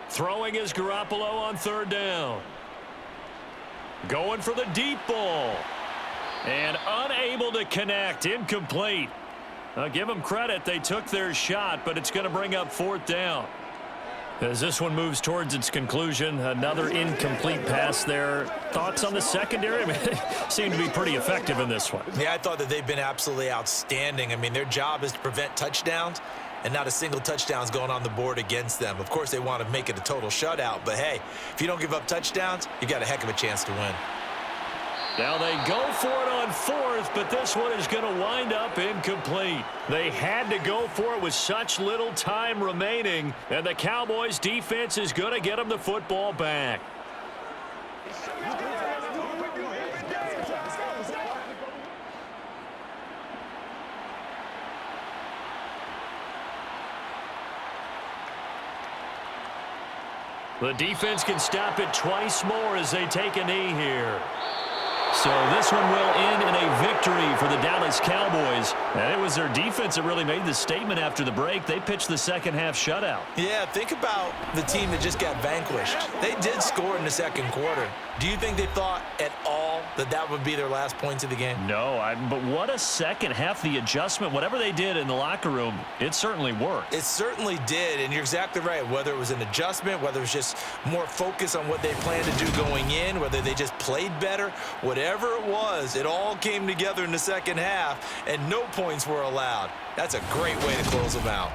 Throwing is Garoppolo on 3rd down. Going for the deep ball. And unable to connect. Incomplete. I'll give them credit. They took their shot, but it's going to bring up 4th down. As this one moves towards its conclusion, another incomplete pass there. Thoughts on the secondary? I mean, they seem to be pretty effective in this one. Yeah, I thought that they've been absolutely outstanding. I mean, their job is to prevent touchdowns, and not a single touchdown is going on the board against them. Of course, they want to make it a total shutout, but hey, if you don't give up touchdowns, you got a heck of a chance to win. Now they go for it on 4th, but this one is going to wind up incomplete. They had to go for it with such little time remaining, and the Cowboys defense is going to get them the football back. The defense can stop it twice more as they take a knee here. So this one will end in a victory for the Dallas Cowboys. And it was their defense that really made the statement after the break. They pitched the second half shutout. Yeah, think about the team that just got vanquished. They did score in the 2nd quarter. Do you think they thought at all that that would be their last points of the game? No, but what a second half. The adjustment, whatever they did in the locker room, it certainly worked. It certainly did, and you're exactly right. Whether it was an adjustment, whether it was just more focus on what they planned to do going in, whether they just played better, whatever it was, it all came together in the second half, and no points were allowed. That's a great way to close them out.